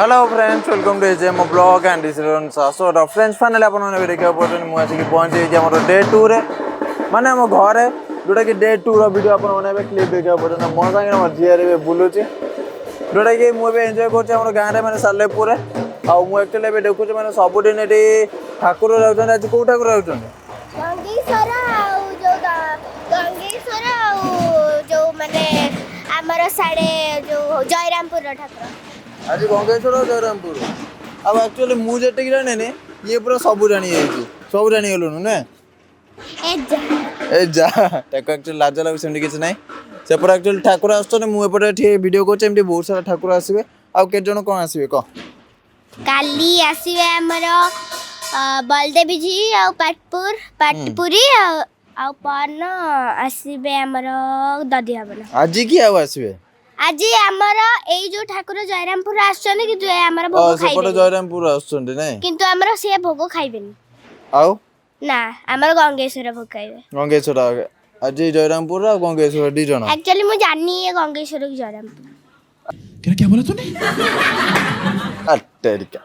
Hello friends, welcome to SJMO vlog and this is on Shashwat. Friends, finally आपण ने देखा पड़े मु आसी पहुंच गई हमर डे 2 रे माने हम घर जोटा कि डे 2 रो वीडियो आपण ने क्लिप देखा पड़े ना मो संगे हम जिया रे बुलुची जोटा कि मु बे एन्जॉय करछ हमर गां रे माने सालेपुर रे आ मु एक्चुअली बे देखुछ माने सब दिन एटी ठाकुर रहउछन आज को ठाकुर रहउछन गंगेश्वर जो माने हमर साडे जो जयरामपुर ठाकुर आज गंगेश्वर जयरामपुर अब एक्चुअली मु जेटे जाने ने ये पूरा सब जानी जाई सब जानी गेलुनु ने ए जा टेक एक्चुअली लाज लागु सेमडी किछ नै से पूरा एक्चुअली ठाकुर आछन मु एपटे ठी वीडियो को एमडी बहुत सारा ठाकुर आसीबे आ के जण कोन आसीबे क काली आसीबे हमर बलदेवी जी आ पाटपुरी आ पान आसीबे हमर ददिया बना आज की आ आसीबे आज हमर एई जो ठाकुर जयरामपुर आछन किंतु हमर भोग खाइबे सेपटे जयरामपुर आछन नै किंतु हमर से भोग खाइबेनी आउ ना हमर गंगेश्वर भोग खाइबे गंगेश्वर आज जयरामपुर आ गंगेश्वर दी जण एक्चुअली मु जानि ये गंगेश्वर की जयरामपुर क्या बोला तूने अटेरिका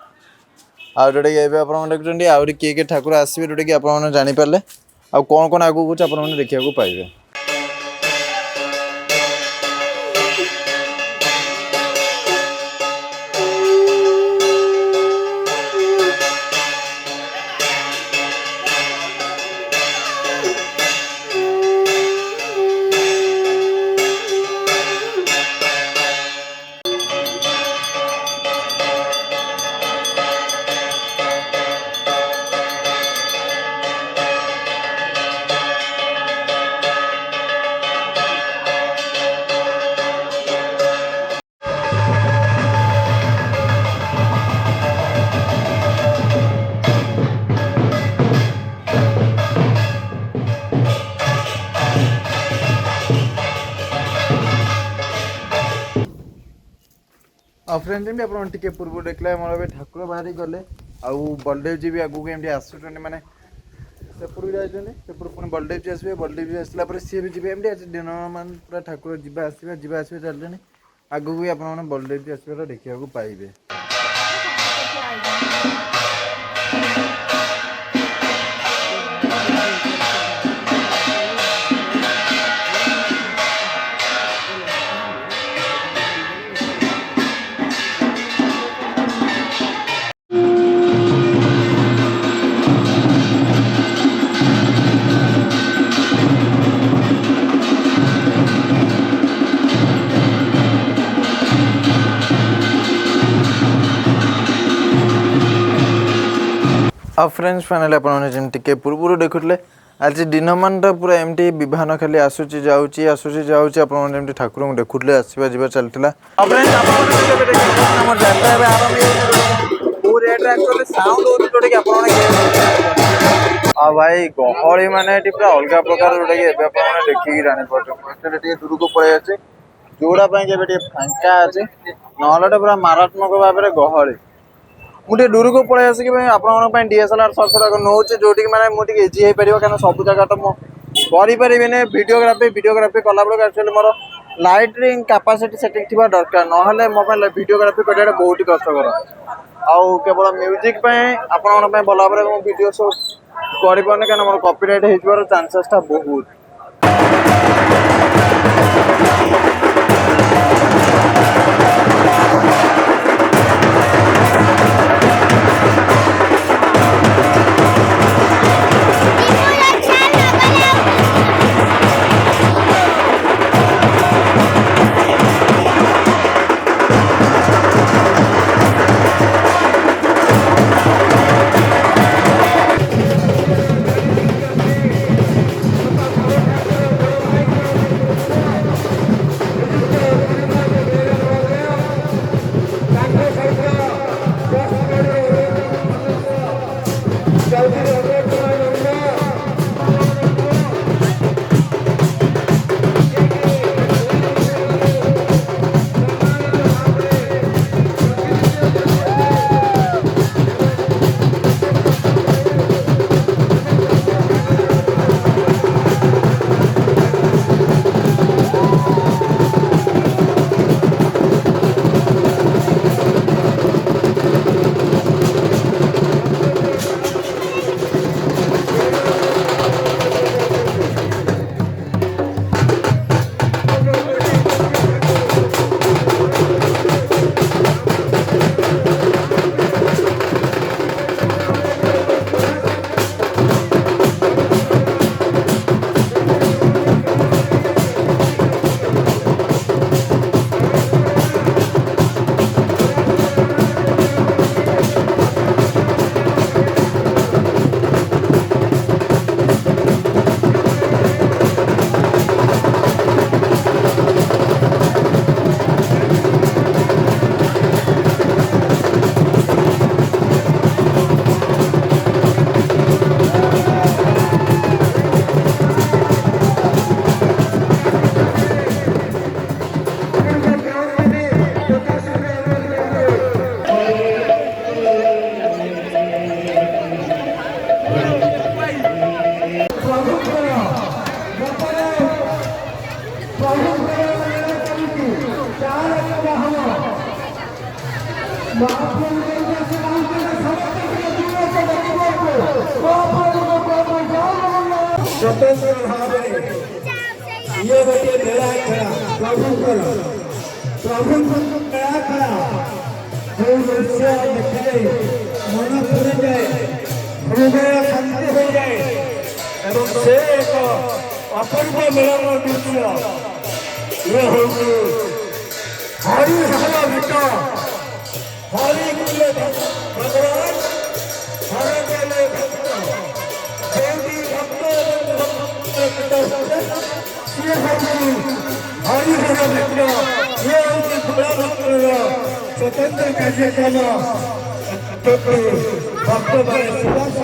आ जोटे एबे आपण देखुचंडी आउरी के ठाकुर आसीबे जोटे कि आपण जानि परले आ कोन कोन आगु कुछ आपण देखिया को पाइबे फ्रेंड एमडी आपण टिके पूर्व देखले हमर ठाकुर बाहरी गले आ बलदेव जी भी आगु एमडी आसुचने माने से पूर्व जाइछने से पूर्व पुनी बलदेव जी आसबे बलदेव जी आसला पर सी भी जिबे एमडी आज दिन मान पूरा ठाकुर जिबा आसबे चलजने आगु भी आपण माने बलदेव जी आसबे देखिया को पाइबे फ्रेंड्स फाइनली आपने जमी टे पूर्व देखुले आज दिन मानटा पूरा एमती विवाहन खाली आसूची जाऊँगी आपमती ठाकुर को देखुले आसवा जा चलता भाई गहली माने पूरा अलग प्रकार जोटा कि देखिए जानी पड़े दूर को पड़े अच्छे जोड़ा फांका अच्छे ना पूरा मारात्मक भाव में गहली मुझे दूर को पड़े आसिक आप डीएसएलआर शॉट नौ जो मैंने मुझे इजी हो पार क्या सब जगह तो मुझे करें वीडियोग्राफी कला बेलू actually more lighting capacity setting थी दरकार ना मोबाइल वीडियोग्राफी करने बहुत कष्टर आउ केवल म्यूजिक आपण भल भाव में वीडियो शूट कर क्या मोर कॉपीराइट हो चांसेस बहुत स्वतंत्र भाव ये गोटे मेला खेला प्रभुଙ୍କର मेला खेला जो दृश्य देखिले मन पूरी जाए हृदय शांति हो जाए एवं से एक अपूर्व मिलन दृश्य ये होगी हरि हर भेट हरि कुले भगवान हर केले भक्त देवी भक्त ये होगी हरि हर भेट ये होगी बड़ा भक्त स्वतंत्र कार्यक्रम भक्त भाई सुभाष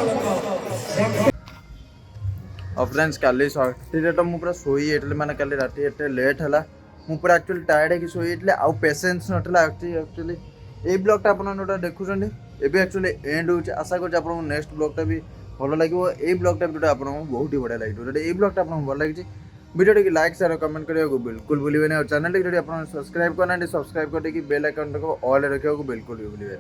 और फ्रेंड्स काली सर्टी तो मुझे शोई मैंने काली राति एट लेट है मुझे एक्चुअली टायर्ड है शोई आउ पेसेंस नाला एक्चुअली ये ब्लॉगटा आप देखुं एवं एक्चुअली एंड हो आशा कर नेक्स्ट ब्लॉगटा भी भल लगे ये ब्लॉगटा भी आपको बहुत ही बढ़िया लगे ये ब्लॉगटा आपको भल लगे video T like share comment करने को बिल्कुल भूलिए और चैनल टी आप सब्सक्राइब करना सब्सक्राइब करके बेल आइकन को ऑल रखा बिल्कुल भी भूलिए।